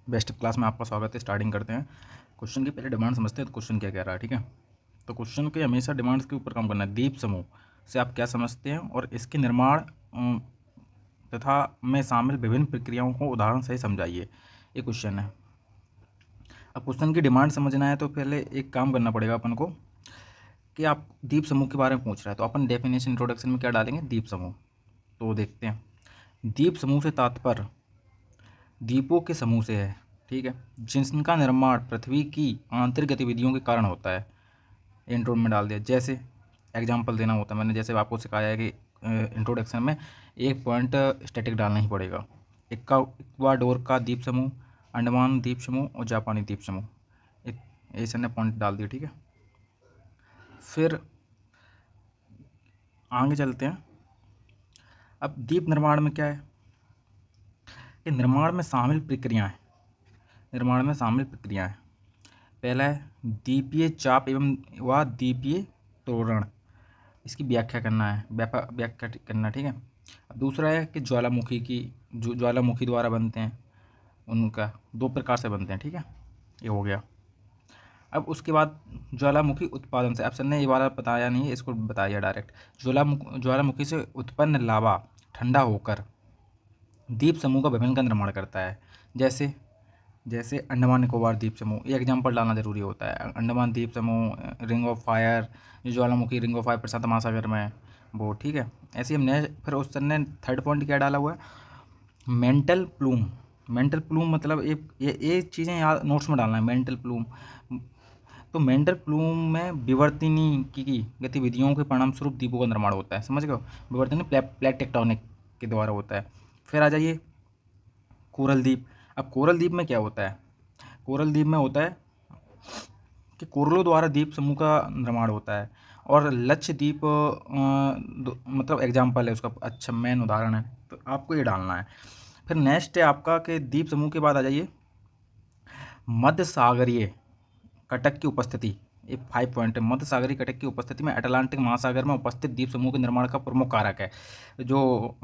Best class में आपका स्वागत है। स्टार्टिंग करते हैं। क्वेश्चन की पहले डिमांड समझते हैं तो क्वेश्चन क्या कह रहा है, ठीक है। तो क्वेश्चन के हमेशा डिमांड्स के ऊपर काम करना है। द्वीप समूह से आप क्या समझते हैं और इसके निर्माण तथा में शामिल विभिन्न प्रक्रियाओं को उदाहरण से समझाइए, ये क्वेश्चन है। अब क्वेश्चन की डिमांड समझना है तो पहले एक काम करना पड़ेगा अपन को कि आप द्वीप समूह के बारे में पूछ रहा है तो अपन डेफिनेशन इंट्रोडक्शन में क्या डालेंगे, द्वीप समूह। तो देखते हैं। द्वीप समूह से तात्पर्य द्वीपों के समूह से है, ठीक है, जिनका निर्माण पृथ्वी की आंतरिक गतिविधियों के कारण होता है। इंट्रो में डाल दिया, जैसे एग्जाम्पल देना होता है। मैंने जैसे आपको सिखाया है कि इंट्रोडक्शन में एक पॉइंट स्टैटिक डालना ही पड़ेगा। इक्वाडोर का द्वीप समूह, अंडमान द्वीप समूह और जापानी द्वीप समूह, ऐसे ने पॉइंट डाल दिया, ठीक है। फिर आगे चलते हैं। अब द्वीप निर्माण में क्या है कि निर्माण में शामिल प्रक्रियाएं। पहला है द्वीपीय चाप एवं व द्वीपीय तोरण, इसकी व्याख्या करना, ठीक है। अब दूसरा है कि ज्वालामुखी द्वारा बनते हैं, उनका दो प्रकार से बनते हैं, ठीक है, ये हो गया। अब उसके बाद ज्वालामुखी उत्पादन से, अब सर ने ये वाला बताया नहीं है, इसको बताइए डायरेक्ट। ज्वालामुखी से उत्पन्न लावा ठंडा होकर द्वीप समूह का विभिन्न का निर्माण करता है। जैसे अंडमान निकोबार द्वीप समूह, ये एग्जाम्पल डालना जरूरी होता है। अंडमान द्वीप समूह, रिंग ऑफ फायर, जो ज्वालामुखी रिंग ऑफ फायर प्रशांत महासागर में, वो ठीक है। ऐसे ही हमने फिर उस सर ने थर्ड पॉइंट क्या डाला हुआ है, मेंटल प्लूम मतलब ये चीज़ें याद नोट्स में डालना है। मेंटल प्लूम, तो मेंटल प्लूम में विवर्तनी की गतिविधियों के परिणाम स्वरूप द्वीपों का निर्माण होता है, समझ गए। विवर्तनी प्लेट टेक्टोनिक के द्वारा होता है। फिर आ जाइए कोरल द्वीप। अब कोरल द्वीप में क्या होता है, कोरल द्वीप में होता है कि कोरलों द्वारा द्वीप समूह का निर्माण होता है। और लक्षद्वीप मतलब एग्जाम्पल है उसका, अच्छा मेन उदाहरण है, तो आपको ये डालना है। फिर नेक्स्ट है आपका कि द्वीप समूह के बाद आ जाइए मध्य सागरीय कटक की उपस्थिति। ये 5 पॉइंट है। मध्य सागरीय कटक की उपस्थिति में अटलांटिक महासागर में उपस्थित द्वीप समूह के निर्माण का प्रमुख कारक है। जो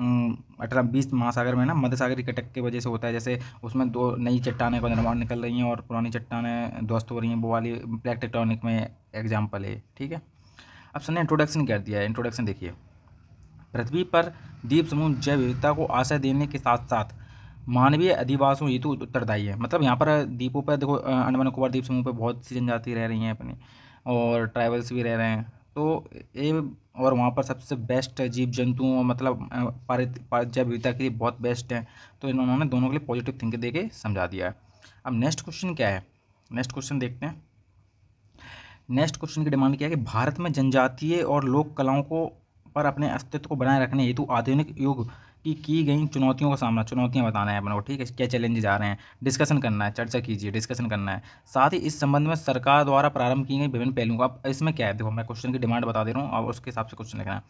20 महासागर में ना मध्य सागरीय कटक की वजह से होता है। जैसे उसमें दो नई चट्टानें का निर्माण निकल रही हैं और पुरानी चट्टानें ध्वस्त हो रही हैं, वो वाली प्लेट टेक्टोनिक में एग्जाम्पल है, ठीक है। अब सर ने इंट्रोडक्शन कर दिया है। इंट्रोडक्शन देखिए, पृथ्वी पर द्वीप समूह जैव विविधता को आश्रय देने के साथ साथ मानवीय अधिवासों हेतु उत्तरदायी है। मतलब यहाँ पर द्वीपों पर देखो, अंडमान निकोबार द्वीप समूह पर बहुत सी जनजाति रह रही हैं अपनी, और ट्राइबल्स भी रह रहे हैं। तो ये और वहाँ पर सबसे बेस्ट जीव जंतु मतलब जैव विविधता के लिए बहुत बेस्ट है। तो इन्होंने दोनों के लिए पॉजिटिव थिंक दे के समझा दिया है। अब नेक्स्ट क्वेश्चन क्या है, नेक्स्ट क्वेश्चन देखते हैं। नेक्स्ट क्वेश्चन की डिमांड क्या है कि भारत में जनजातीय और लोक कलाओं को पर अपने अस्तित्व को बनाए रखने हेतु आधुनिक युग की गई चुनौतियों का सामना, चुनौतियां बताना है अपने को, ठीक है। क्या चैलेंजेस आ रहे हैं, डिस्कशन करना है, चर्चा कीजिए, डिस्कशन करना है। साथ ही इस संबंध में सरकार द्वारा प्रारंभ की गई विभिन्न पहलुओं का, अब इसमें क्या है देखो, मैं क्वेश्चन की डिमांड बता दे रहा हूँ और उसके हिसाब से क्वेश्चन लिखना है।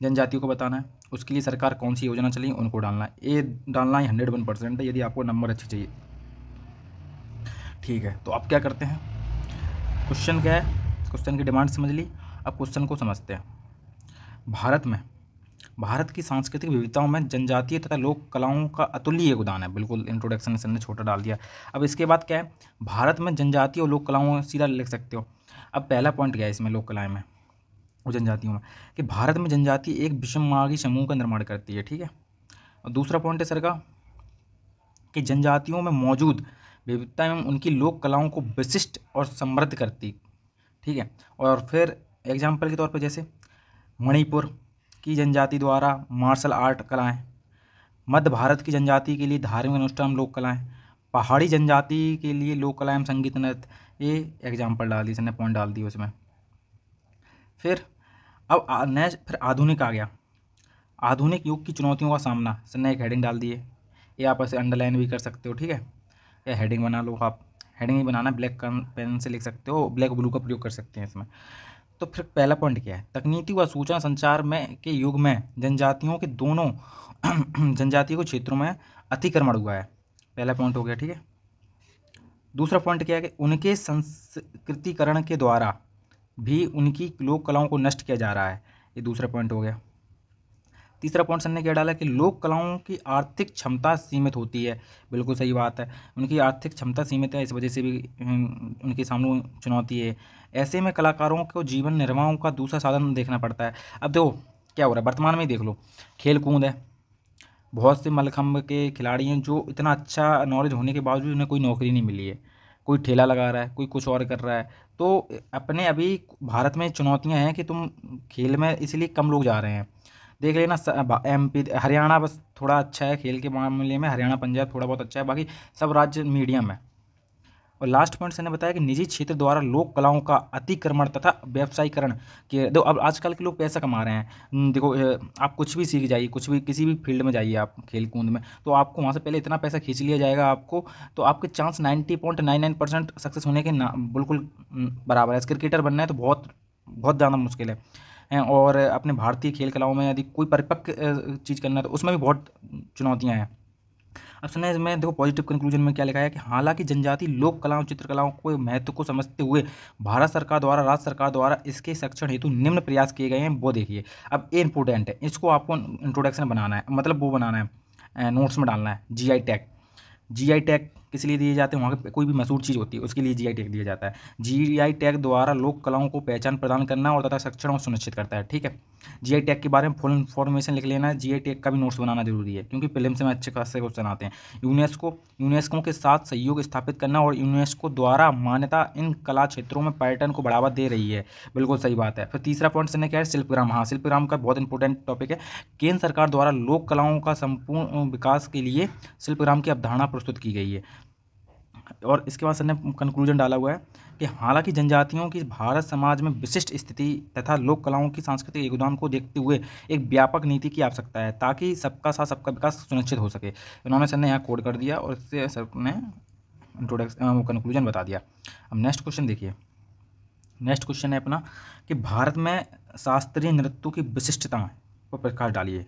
जनजातियों को बताना है, उसके लिए सरकार कौन सी योजना चली उनको डालना है। ये डालना ही 101% है यदि आपको नंबर अच्छे चाहिए, ठीक है। तो आप क्या करते हैं, क्वेश्चन क्या है, क्वेश्चन की डिमांड समझ ली। अब क्वेश्चन को समझते हैं। भारत की सांस्कृतिक विविधताओं में जनजातीय तथा लोक कलाओं का अतुल्य योगदान है। बिल्कुल इंट्रोडक्शन में ने छोटा डाल दिया। अब इसके बाद क्या है, भारत में जनजातीय और लोक कलाओं सीधा लिख सकते हो। अब पहला पॉइंट क्या है इसमें, लोक कलाएं में और जनजातियों में, कि भारत में जनजाति एक विषममार्गी समूह का निर्माण करती है, ठीक है। और दूसरा पॉइंट है सर का कि जनजातियों में मौजूद विविधता एवं उनकी लोक कलाओं को विशिष्ट और समृद्ध करती, ठीक है। और फिर एग्जाम्पल के तौर पर जैसे मणिपुर की जनजाति द्वारा मार्शल आर्ट कलाएं, मध्य भारत की जनजाति के लिए धार्मिक अनुष्ठान लोक कलाएं, पहाड़ी जनजाति के लिए लोक कलाएं संगीत नृत्य, ये एग्जाम्पल डाल दी इसने, पॉइंट डाल दी उसमें। फिर अब नेक्स्ट फिर आधुनिक आ गया, आधुनिक युग की चुनौतियों का सामना, इसने एक हेडिंग डाल दी है। ये आप ऐसे अंडरलाइन भी कर सकते हो, ठीक है, या हेडिंग बना लो आप। हेडिंग ही बनाना, ब्लैक पेन से लिख सकते हो, ब्लैक ब्लू का प्रयोग कर सकते हैं इसमें। तो फिर पहला पॉइंट क्या है, तकनीकी व सूचना संचार में के युग में जनजातियों के दोनों जनजातियों के क्षेत्रों में अतिक्रमण हुआ है। पहला पॉइंट हो गया, ठीक है। दूसरा पॉइंट क्या है कि उनके संस्कृतिकरण के द्वारा भी उनकी लोक कलाओं को नष्ट किया जा रहा है, ये दूसरा पॉइंट हो गया। तीसरा पॉइंट सर ने क्या डाला कि लोक कलाओं की आर्थिक क्षमता सीमित होती है। बिल्कुल सही बात है, उनकी आर्थिक क्षमता सीमित है, इस वजह से भी उनके सामने चुनौती है। ऐसे में कलाकारों को जीवन निर्वाह का दूसरा साधन देखना पड़ता है। अब देखो क्या हो रहा है, वर्तमान में ही देख लो, खेल कूद है, बहुत से मल्लखंभ के खिलाड़ी हैं जो इतना अच्छा नॉलेज होने के बावजूद उन्हें कोई नौकरी नहीं मिली है, कोई ठेला लगा रहा है, कोई कुछ और कर रहा है। तो अपने अभी भारत में चुनौतियां हैं कि तुम खेल में इसलिए कम लोग जा रहे हैं। देख लेना एमपी, हरियाणा बस थोड़ा अच्छा है खेल के मामले में, हरियाणा पंजाब थोड़ा बहुत अच्छा है, बाकी सब राज्य मीडियम है। और लास्ट पॉइंट से ने बताया कि निजी क्षेत्र द्वारा लोक कलाओं का अतिक्रमण तथा व्यवसायीकरण के दो। अब आजकल के लोग पैसा कमा रहे हैं। देखो आप कुछ भी सीख जाइए, कुछ भी किसी भी फील्ड में जाइए आप खेल कूद में, तो आपको वहाँ से पहले इतना पैसा खींच लिया जाएगा आपको, तो आपके चांस 90.99% सक्सेस होने के ना बिल्कुल बराबर है। क्रिकेटर बनना है तो बहुत बहुत ज़्यादा मुश्किल है। और अपने भारतीय खेल कलाओं में यदि कोई परिपक्व चीज़ करना है तो उसमें भी बहुत चुनौतियाँ हैं। अब सुना इसमें देखो पॉजिटिव कंक्लूजन में क्या लिखा है कि हालांकि जनजाति लोक कलाओं चित्रकलाओं को महत्व को समझते हुए भारत सरकार द्वारा, राज्य सरकार द्वारा इसके संरक्षण हेतु निम्न प्रयास किए गए हैं, वो देखिए। अब ये इंपॉर्टेंट है, इसको आपको इंट्रोडक्शन बनाना है, मतलब वो बनाना है, नोट्स में डालना है। जीआई टैग, जीआई टैग किस लिए दिए जाते हैं, वहाँ पे कोई भी मशहूर चीज़ होती है उसके लिए जीआई टैग दिया जाता है। जीआई टैग द्वारा लोक कलाओं को पहचान प्रदान करना और तथा संरक्षण और सुनिश्चित करता है। ठीक है, जीआई टैग के बारे में फुल इन्फॉर्मेशन लिख लेना है। जीआई टैग का भी नोट्स बनाना जरूरी है क्योंकि प्रीलिम्स में अच्छे खासे क्वेश्चन आते हैं। यूनेस्को के साथ सहयोग स्थापित करना और यूनेस्को द्वारा मान्यता इन कला क्षेत्रों में पर्यटन को बढ़ावा दे रही है। बिल्कुल सही बात है। फिर तीसरा पॉइंट से क्या है, शिल्पग्राम। हाँ, शिल्पग्राम का बहुत इंपॉर्टेंट टॉपिक है। केंद्र सरकार द्वारा लोक कलाओं का संपूर्ण विकास के लिए शिल्पग्राम की अवधारणा प्रस्तुत की गई है। और इसके बाद सर ने कंक्लूजन डाला हुआ है कि हालांकि जनजातियों की भारत समाज में विशिष्ट स्थिति तथा लोक कलाओं की सांस्कृतिक योगदान को देखते हुए एक व्यापक नीति की आवश्यकता है ताकि सबका साथ सबका विकास सुनिश्चित हो सके। इन्होंने सर ने यहाँ कोड कर दिया और इससे सर ने इंट्रोडक्शन कंक्लूजन बता दिया। अब नेक्स्ट क्वेश्चन देखिए, नेक्स्ट क्वेश्चन है अपना कि भारत में शास्त्रीय नृत्यों की विशिष्टताएं पर प्रकाश डालिए।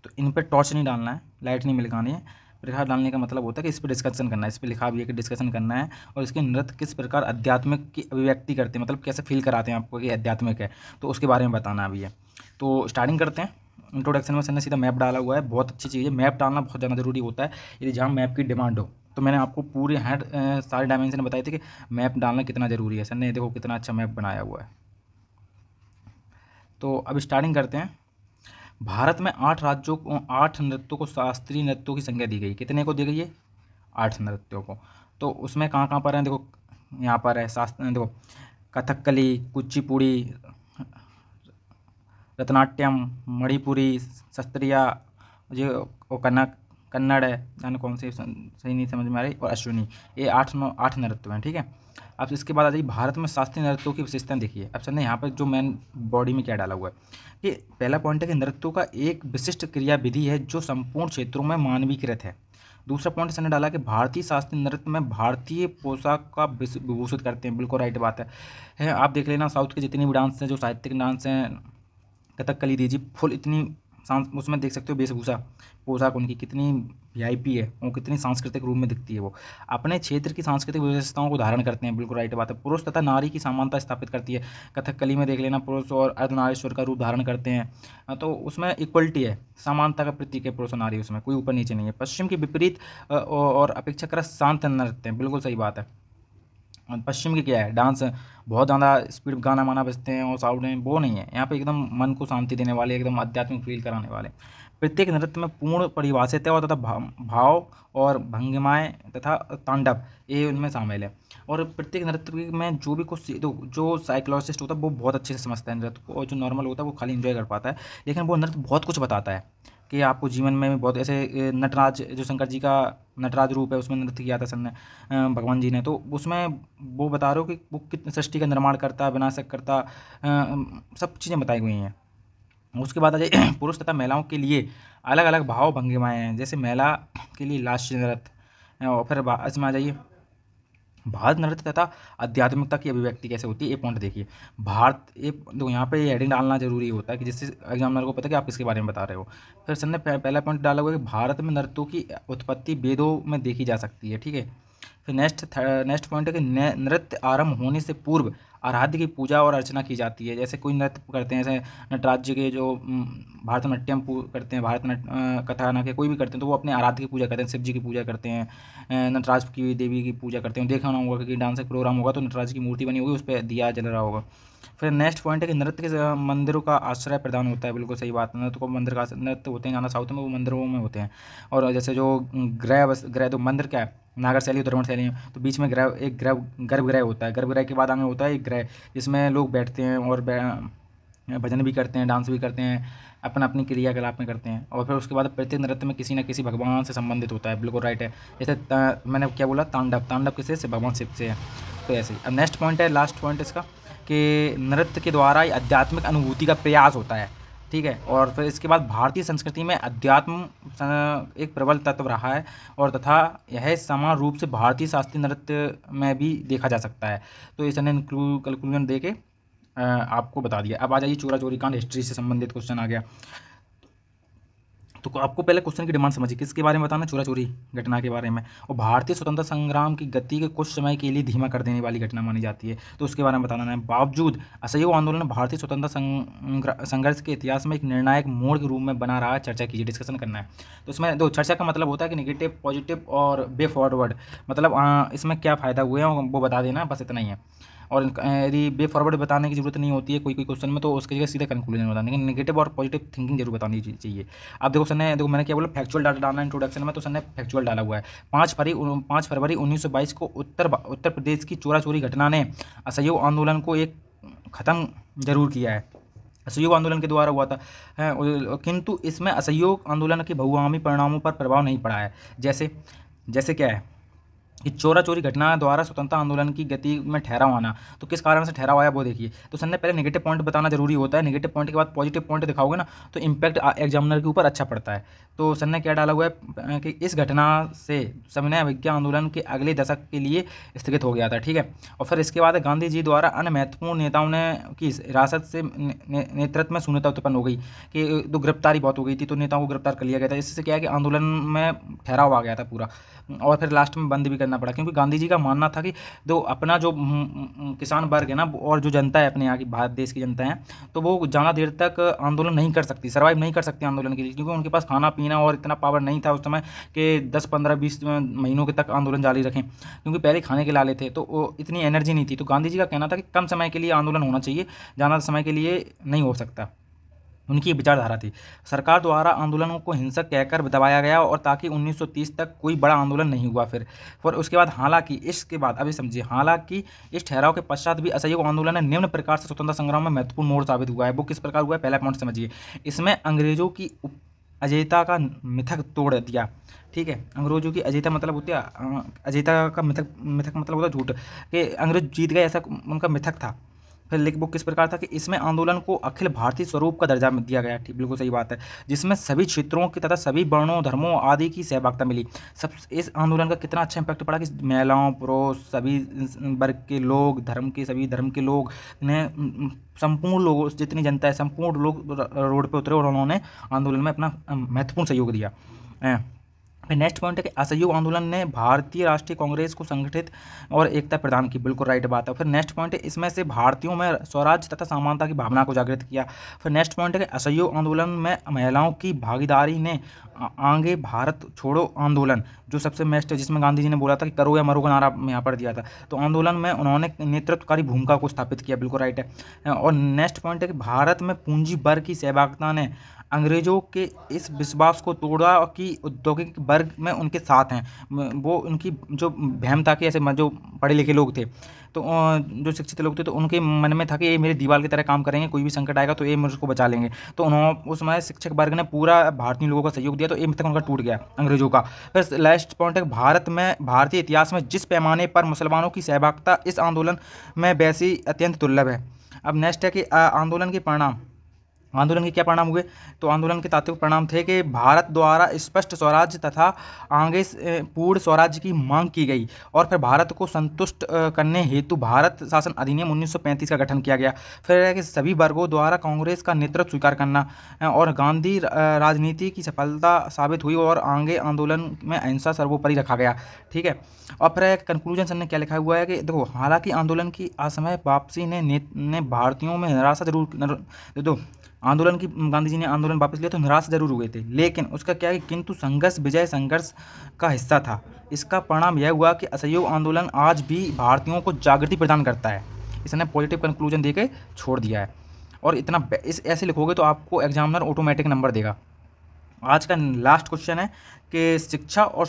तो इन पर टॉर्च नहीं डालना है, लाइट नहीं मिलगानी है। प्रकाश डालने का मतलब होता है कि इस पर डिस्कशन करना है, इस पर लिखा भी है कि डिस्कशन करना है। और इसके नृत्य किस प्रकार आध्यात्मिक की अभिव्यक्ति करते हैं, मतलब कैसे फील कराते हैं आपको कि आध्यात्मिक है, तो उसके बारे में बताना अभी है। तो स्टार्टिंग करते हैं। इंट्रोडक्शन में सर ने सीधा मैप डाला हुआ है, बहुत अच्छी चीज़ है, मैप डालना बहुत ज़्यादा ज़रूरी होता है यदि जहाँ मैप की डिमांड हो। तो मैंने आपको पूरे हर सारे डायमेंशन बताए थे कि मैप डालना कितना ज़रूरी है। सर ने देखो कितना अच्छा मैप बनाया हुआ है। तो अब स्टार्टिंग करते हैं। भारत में 8 राज्यों को 8 नृत्यों को शास्त्रीय नृत्यों की संज्ञा दी गई। कितने को दी गई है? 8 नृत्यों को। तो उसमें कहाँ कहाँ पर हैं देखो, यहाँ पर है शास्त्र, देखो कथकली, कुचिपुड़ी, रत्नाट्यम, मणिपुरी, सस्त्रिया, जो कन्नड़ है, जाने कौन सी सही नहीं समझ में आ रही, और अश्विनी। ये 8 नृत्य हैं। ठीक है, अब इसके बाद आ जाइए भारत में शास्त्रीय नृत्यों की विशेषताएं देखिए। अब सर ने यहाँ पर जो मेन बॉडी में क्या डाला हुआ है कि पहला पॉइंट है कि नृत्यों का एक विशिष्ट क्रिया विधि है जो संपूर्ण क्षेत्रों में मानवीकृत है। दूसरा पॉइंट सर ने डाला कि भारतीय शास्त्रीय नृत्य में भारतीय पोशाक का विभूषित करते हैं। बिल्कुल राइट बात है। आप देख लेना साउथ के जितने भी डांस हैं, जो साहित्यिक डांस हैं, कथकली दीजिए, फुल इतनी उसमें देख सकते हो वेशभूषा, पोशाक उनकी कितनी वीआईपी है, वो कितनी सांस्कृतिक रूप में दिखती है। वो अपने क्षेत्र की सांस्कृतिक विशेषताओं को धारण करते हैं। बिल्कुल राइट बात है। पुरुष तथा नारी की समानता स्थापित करती है। कथकली में देख लेना, पुरुष और अर्धनारीश्वर का रूप धारण करते हैं, तो उसमें इक्वलिटी है, समानता का प्रतीक है पुरुष और नारी, उसमें कोई ऊपर नीचे नहीं है। पश्चिम के विपरीत और अपेक्षाकृत शांत नृत्य हैं। बिल्कुल सही बात है। पश्चिम की क्या है, डांस बहुत ज़्यादा स्पीड गाना माना बजते हैं और साउंड में, वो नहीं है यहाँ पे, एकदम मन को शांति देने वाले, एकदम आध्यात्मिक फील कराने वाले। प्रत्येक नृत्य में पूर्ण परिभाषित है और तथा भाव और भंगिमाएँ तथा तांडव ये उनमें शामिल है। और प्रत्येक नृत्य में जो भी कुछ जो साइकोलॉजिस्ट होता है वो बहुत अच्छे से समझता है नृत्य को, और जो नॉर्मल होता है वो खाली इंजॉय कर पाता है। लेकिन वो नृत्य बहुत कुछ बताता है कि आपको जीवन में बहुत ऐसे नटराज, जो शंकर जी का नटराज रूप है, उसमें नृत्य किया था सर ने, भगवान जी ने, तो उसमें वो बता रहे हो कि वो कितने सृष्टि का निर्माण करता, विनाशक करता, सब चीज़ें बताई हुई हैं। उसके बाद आ जाए पुरुष तथा महिलाओं के लिए अलग अलग भाव भंगिमाएँ हैं। जैसे महिला के लिए लास्य नृत्य, और फिर इसमें आ जाइए भारत नृत्य तथा आध्यात्मिकता की अभिव्यक्ति कैसे होती है, ये पॉइंट देखिए। भारत, ये देखो यहाँ पे ये हेडिंग डालना जरूरी होता है कि जिससे एग्जामिनर को पता कि आप किसके बारे में बता रहे हो। फिर सर ने पहला पॉइंट डाला हुआ है कि भारत में नृत्यों की उत्पत्ति वेदों में देखी जा सकती है। ठीक है, फिर नेक्स्ट पॉइंट है कि नृत्य आरंभ होने से पूर्व आराध्य की पूजा और अर्चना की जाती है। जैसे कोई नृत्य करते हैं, जैसे नटराज जी के जो भारतनाट्यम करते हैं, कथानक है, कोई भी करते हैं, तो वो अपने आराध्य की पूजा करते हैं, शिव जी की पूजा करते हैं, नटराज की देवी की पूजा करते हैं। देखा ना होगा कि डांस का प्रोग्राम होगा तो नटराज की मूर्ति बनी होगी, उस पर दिया जल रहा होगा। फिर नेक्स्ट पॉइंट है कि नृत्य के मंदिरों का आश्रय प्रदान होता है। बिल्कुल सही बात है। नृत्य को मंदिर का नृत्य होते हैं ज़्यादा साउथ में, वो मंदिरों में होते हैं। और जैसे जो ग्रह तो मंदिर क्या है, नागर शैली द्रविड़ शैली है, तो बीच में गर्भगृह होता है। गर्भगृह के बाद आगे होता है एक ग्रह, जिसमें लोग बैठते हैं और भजन भी करते हैं, डांस भी करते हैं, अपना अपनी क्रियाकलाप में करते हैं। और फिर उसके बाद प्रत्येक नृत्य में किसी न किसी भगवान से संबंधित होता है। बिल्कुल राइट है। जैसे मैंने क्या बोला, तांडव किससे से, भगवान शिव से है। तो ऐसे ही अब नेक्स्ट पॉइंट है, लास्ट पॉइंट इसका, कि नृत्य के द्वारा ही आध्यात्मिक अनुभूति का प्रयास होता है। ठीक है। और फिर इसके बाद भारतीय संस्कृति में अध्यात्म एक प्रबल तत्व रहा है, और तथा यह समान रूप से भारतीय शास्त्रीय नृत्य में भी देखा जा सकता है। तो इसने कंक्लूजन दे के आपको बता दिया। अब आ जाइए चोरा चोरी कांड, हिस्ट्री से संबंधित क्वेश्चन आ गया। तो आपको पहले क्वेश्चन की डिमांड समझिए, किसके बारे में बताना, चोरा चोरी घटना के बारे में। और भारतीय स्वतंत्रता संग्राम की गति के कुछ समय के लिए धीमा कर देने वाली घटना मानी जाती है, तो उसके बारे में बताना है। बावजूद असहयोग आंदोलन भारतीय स्वतंत्रता संघर्ष के इतिहास में एक निर्णायक मोड़ के रूप में बना रहा है, चर्चा कीजिए, डिस्कशन करना है। तो इसमें दो चर्चा का मतलब होता है कि निगेटिव, पॉजिटिव और वे फॉरवर्ड, मतलब इसमें क्या फ़ायदा हुए हैं वो बता देना, बस इतना ही है। और यदि वे फॉरवर्ड बताने की जरूरत नहीं होती है कोई क्वेश्चन में, तो उसकी जगह सीधा कंक्लूजन बताने, लेकिन नेगेटिव और पॉजिटिव थिंकिंग जरूर बतानी चाहिए। अब देखो मैंने क्या बोला, फैक्चुअल डाटा डालना इंट्रोडक्शन में, तो सर ने फैक्चुअल डाला हुआ है। 5 फरवरी 1922 को उत्तर प्रदेश की चोरा चोरी घटना ने असहयोग आंदोलन को एक ख़त्म जरूर किया है। असहयोग आंदोलन के द्वारा हुआ था, किंतु इसमें असहयोग आंदोलन के बहुआयामी परिणामों पर प्रभाव नहीं पड़ा है। जैसे क्या है कि चोरा चोरी घटना द्वारा स्वतंत्रता आंदोलन की गति में ठहराव आना। तो किस कारण से ठहराव आया वो देखिए। तो सर ने पहले नेगेटिव पॉइंट बताना जरूरी होता है, नेगेटिव पॉइंट के बाद पॉजिटिव पॉइंट दिखाओगे ना, तो इम्पैक्ट एग्जामिनर के ऊपर अच्छा पड़ता है। तो सर ने क्या डाला हुआ है कि इस घटना से सविनय अवज्ञा आंदोलन के अगले दशक के लिए स्थगित हो गया था। ठीक है। और फिर इसके बाद गांधी जी द्वारा अन्य महत्वपूर्ण नेताओं ने की हिरासत से नेतृत्व में शून्यता उत्पन्न हो गई, कि तो गिरफ्तारी बहुत हो गई थी, तो नेताओं को गिरफ्तार कर लिया गया था। इससे क्या है कि आंदोलन में ठहराव आ गया था पूरा, और फिर लास्ट में बंद भी करना पड़ा, क्योंकि गांधी जी का मानना था कि जो अपना जो किसान वर्ग है ना, और जो जनता है अपने यहाँ की, भारत देश की जनता है, तो वो ज़्यादा देर तक आंदोलन नहीं कर सकती, सर्वाइव नहीं कर सकती आंदोलन के लिए, क्योंकि उनके पास खाना पीना और इतना पावर नहीं था उस समय कि 10, 15, 20 महीनों के तक आंदोलन जारी रखें, क्योंकि पहले खाने के लाले थे, तो वो इतनी एनर्जी नहीं थी। तो गांधी जी का कहना था कि कम समय के लिए आंदोलन होना चाहिए, ज़्यादा समय के लिए नहीं हो सकता। उनकी विचारधारा थी। सरकार द्वारा आंदोलनों को हिंसक कहकर दबाया गया, और ताकि 1930 तक कोई बड़ा आंदोलन नहीं हुआ। फिर उसके बाद हालांकि इसके बाद अभी समझिए, हालांकि इस ठहराव के पश्चात भी असहयोग आंदोलन ने निम्न प्रकार से स्वतंत्रता संग्राम में महत्वपूर्ण मोड़ साबित हुआ है। वो किस प्रकार हुआ है, पहला पॉइंट समझिए। इसमें अंग्रेजों की अजेयता का मिथक तोड़ दिया। ठीक है। अंग्रेजों की अजेयता मतलब होती है, अजेयता का मिथक मतलब होता है झूठ, कि अंग्रेज जीत गए, ऐसा उनका मिथक था। फिर लिख बुक किस प्रकार था कि इसमें आंदोलन को अखिल भारतीय स्वरूप का दर्जा दिया गया। ठीक, बिल्कुल सही बात है, जिसमें सभी क्षेत्रों की तथा सभी वर्णों, धर्मों आदि की सहभागिता मिली। सब इस आंदोलन का कितना अच्छा इम्पैक्ट पड़ा कि महिलाओं, पुरुष, सभी वर्ग के लोग, सभी धर्म के लोग ने, संपूर्ण लोगों, जितनी जनता है, संपूर्ण लोग रोड पे उतरे और उन्होंने आंदोलन में अपना महत्वपूर्ण सहयोग दिया। फिर नेक्स्ट पॉइंट है कि असहयोग आंदोलन ने भारतीय राष्ट्रीय कांग्रेस को संगठित और एकता प्रदान की। बिल्कुल राइट बात है। फिर नेक्स्ट पॉइंट है, इसमें से भारतीयों में स्वराज्य तथा समानता की भावना को जागृत किया। फिर नेक्स्ट पॉइंट है कि असहयोग आंदोलन में महिलाओं की भागीदारी ने आगे भारत छोड़ो आंदोलन, जो सबसे बेस्ट है, जिसमें गांधी जी ने बोला था कि करो या मरो का नारा यहाँ पर दिया था, तो आंदोलन में उन्होंने नेतृत्वकारी भूमिका को स्थापित किया। बिल्कुल राइट है। और नेक्स्ट पॉइंट है कि भारत में पूंजी वर्ग की सहभागिता ने अंग्रेजों के इस विश्वास को तोड़ा कि औद्योगिक वर्ग में उनके साथ हैं। वो उनकी जो वहम था कि ऐसे जो पढ़े लिखे लोग थे, तो जो शिक्षित लोग थे, तो उनके मन में था कि ये मेरी दीवार की तरह काम करेंगे, कोई भी संकट आएगा तो ये मुझको बचा लेंगे। तो उन्होंने उस समय शिक्षक वर्ग ने पूरा भारतीय लोगों का सहयोग दिया, तो ये मिथक उनका टूट गया अंग्रेजों का। फिर लास्ट पॉइंट है, भारतीय इतिहास में जिस पैमाने पर मुसलमानों की सहभागिता इस आंदोलन में वैसी अत्यंत दुर्लभ है। अब नेक्स्ट है कि आंदोलन के परिणाम, आंदोलन के क्या परिणाम हुए? तो आंदोलन के तात्विक परिणाम थे कि भारत द्वारा स्पष्ट स्वराज्य तथा आगे पूर्ण स्वराज्य की मांग की गई और फिर भारत को संतुष्ट करने हेतु भारत शासन अधिनियम 1935 का गठन किया गया। फिर है कि सभी वर्गों द्वारा कांग्रेस का नेतृत्व स्वीकार करना और गांधी राजनीति की सफलता साबित हुई और आगे आंदोलन में अहिंसा सर्वोपरि रखा गया। ठीक है। और फिर कंक्लूजन सर ने क्या लिखा हुआ है कि देखो, हालांकि आंदोलन की असमय वापसी ने भारतीयों में निराशा जरूर आंदोलन की गांधी जी ने आंदोलन वापस लिया तो निराश जरूर हुए थे, लेकिन उसका क्या है, किंतु संघर्ष विजय संघर्ष का हिस्सा था। इसका परिणाम यह हुआ कि असहयोग आंदोलन आज भी भारतीयों को जागृति प्रदान करता है। इसने पॉजिटिव कंक्लूजन देके छोड़ दिया है। और इतना इस ऐसे लिखोगे तो आपको एग्जामिनर ऑटोमेटिक नंबर देगा। आज का लास्ट क्वेश्चन है कि शिक्षा और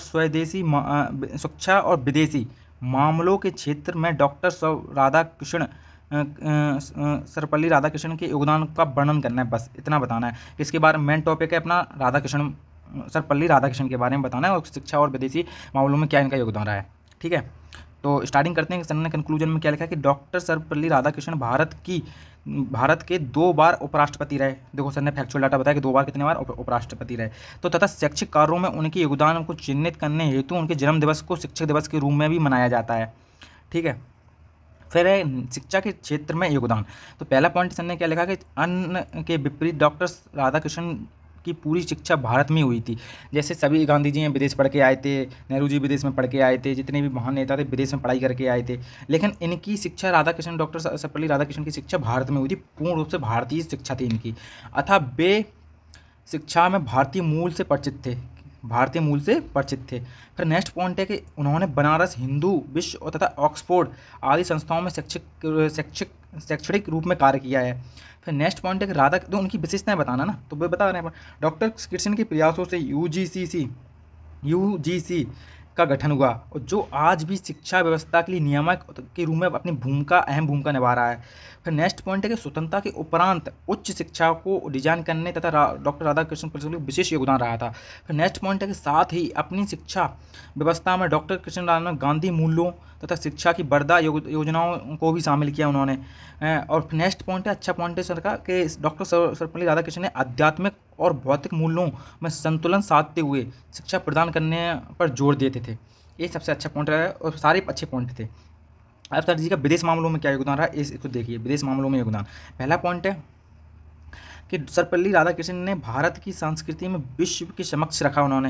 विदेशी मामलों के क्षेत्र में डॉक्टर सर्वपल्ली राधाकृष्णन के योगदान का वर्णन करना है, बस इतना बताना है। इसके बारे में मेन टॉपिक है अपना सर्वपल्ली राधाकृष्णन के बारे में बताना है और शिक्षा और विदेशी मामलों में क्या इनका योगदान रहा है। ठीक है, तो स्टार्टिंग करते हैं। सर ने कंक्लूजन में क्या लिखा कि डॉक्टर सर्वपल्ली राधाकृष्णन भारत के 2 बार उपराष्ट्रपति रहे। देखो, सर ने फैक्चुअल डाटा बताया कि 2 बार कितने बार उपराष्ट्रपति रहे। तो तथा शैक्षिक कार्यों में उनके योगदान को चिन्हित करने हेतु उनके जन्म दिवस को शिक्षक दिवस के रूप में भी मनाया जाता है। ठीक है, फिर है शिक्षा के क्षेत्र में योगदान। तो पहला पॉइंट सर ने क्या लिखा कि अन्य के विपरीत डॉक्टर राधाकृष्णन की पूरी शिक्षा भारत में हुई थी। जैसे सभी गांधी जी हैं विदेश पढ़ के आए थे, नेहरू जी विदेश में पढ़ के आए थे, जितने भी महान नेता थे विदेश में पढ़ाई करके आए थे, लेकिन इनकी शिक्षा डॉक्टर सर्वपल्ली राधाकृष्णन की शिक्षा भारत में हुई थी। पूर्ण रूप से भारतीय शिक्षा थी इनकी, अतः वे शिक्षा में भारतीय मूल से परिचित थे। फिर नेक्स्ट पॉइंट है कि उन्होंने बनारस हिंदू विश्व तथा ऑक्सफोर्ड आदि संस्थाओं में शैक्षणिक रूप में कार्य किया है। फिर नेक्स्ट पॉइंट है कि तो उनकी विशेषताएं बताना ना, तो वे बता रहे हैं। डॉक्टर कृष्ण के प्रयासों से यूजीसी का गठन हुआ और जो आज भी शिक्षा व्यवस्था के लिए नियामक के रूप में अपनी अहम भूमिका निभा रहा है। फिर नेक्स्ट पॉइंट है कि स्वतंत्रता के उपरांत उच्च शिक्षा को डिजाइन करने तथा डॉक्टर राधाकृष्णन पर विशेष योगदान रहा था। फिर नेक्स्ट पॉइंट है कि साथ ही अपनी शिक्षा व्यवस्था में डॉक्टर कृष्ण ने गांधी मूल्यों तथा शिक्षा की बरदा योजनाओं को भी शामिल किया उन्होंने। और नेक्स्ट पॉइंट है, अच्छा पॉइंट है सर का, कि डॉक्टर सर्वपल्ली राधाकृष्णन ने आध्यात्मिक और भौतिक मूल्यों में संतुलन साधते हुए शिक्षा प्रदान करने पर जोर देते थे। ये सबसे अच्छा पॉइंट है और सारे अच्छे पॉइंट थे। अब सर जी का विदेश मामलों में क्या योगदान रहा है, इसको देखिए। विदेश मामलों में योगदान, पहला पॉइंट है कि सर्वपल्ली राधाकृष्णन ने भारत की संस्कृति में विश्व के समक्ष रखा। उन्होंने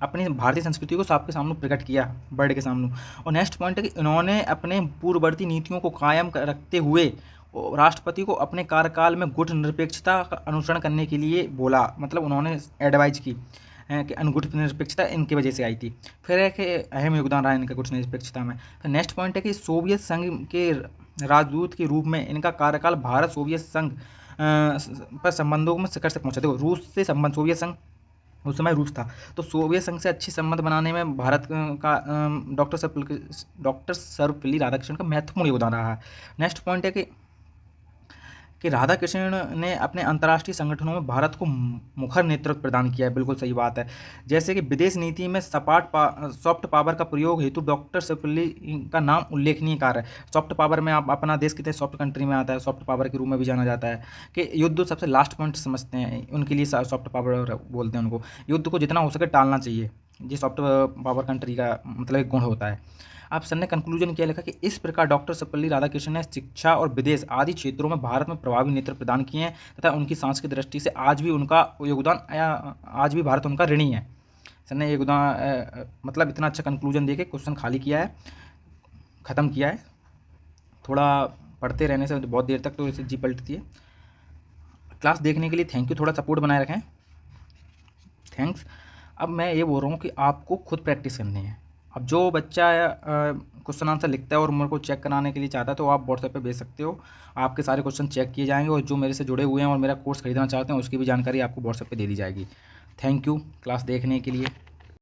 अपनी भारतीय संस्कृति को सबके सामने प्रकट किया, वर्ल्ड के सामने। और नेक्स्ट पॉइंट है कि उन्होंने अपने पूर्ववर्ती नीतियों को कायम रखते हुए राष्ट्रपति को अपने कार्यकाल में गुट निरपेक्षता का अनुसरण करने के लिए बोला, मतलब उन्होंने एडवाइज की कि गुट निरपेक्षता इनकी वजह से आई थी। फिर है कि अहम योगदान रहा इनका गुट निरपेक्षता में। फिर नेक्स्ट पॉइंट है कि सोवियत संघ के राजदूत के रूप में इनका कार्यकाल भारत सोवियत संघ पर संबंधों में शिखर से पहुंचा। देखो, रूस से संबंध, सोवियत संघ उस समय रूस था, तो सोवियत संघ से अच्छे संबंध बनाने में भारत का डॉक्टर सर्वपल्ली राधाकृष्णन का महत्वपूर्ण योगदान रहा है। नेक्स्ट पॉइंट है कि राधाकृष्णन ने अपने अंतर्राष्ट्रीय संगठनों में भारत को मुखर नेतृत्व प्रदान किया है। बिल्कुल सही बात है। जैसे कि विदेश नीति में सॉफ्ट पावर का प्रयोग हेतु डॉक्टर सर्वपल्ली का नाम उल्लेखनीय कार्य है। सॉफ्ट पावर में आप अपना देश कितने सॉफ्ट कंट्री में आता है, सॉफ्ट पावर के रूप में भी जाना जाता है। कि युद्ध सबसे लास्ट पॉइंट समझते हैं, उनके लिए सॉफ्ट पावर बोलते हैं उनको। युद्ध को जितना हो सके टालना चाहिए, ये सॉफ्ट पावर कंट्री का मतलब एक गुण होता है। अब सर ने कंक्लूजन किया लिखा कि इस प्रकार डॉक्टर सर्वपल्ली राधाकृष्णन ने शिक्षा और विदेश आदि क्षेत्रों में भारत में प्रभावी नेतृत्व प्रदान किए हैं तथा उनकी सांस्कृतिक दृष्टि से आज भी उनका योगदान, आज भी भारत उनका ऋणी है। सर ने योगदान मतलब इतना अच्छा कंक्लूजन देके क्वेश्चन खाली किया है, ख़त्म किया है। थोड़ा पढ़ते रहने से बहुत देर तक तो इसे जी पलटती है। क्लास देखने के लिए थैंक यू, थोड़ा सपोर्ट बनाए रखें, थैंक्स। अब मैं ये बोल रहा हूँ कि आपको खुद प्रैक्टिस करनी है। अब जो बच्चा क्वेश्चन आंसर लिखता है और मेरे को चेक कराने के लिए चाहता है तो आप व्हाट्सएप पे भेज सकते हो, आपके सारे क्वेश्चन चेक किए जाएंगे और जो मेरे से जुड़े हुए हैं और मेरा कोर्स खरीदना चाहते हैं उसकी भी जानकारी आपको व्हाट्सएप पे दे दी जाएगी। थैंक यू क्लास देखने के लिए।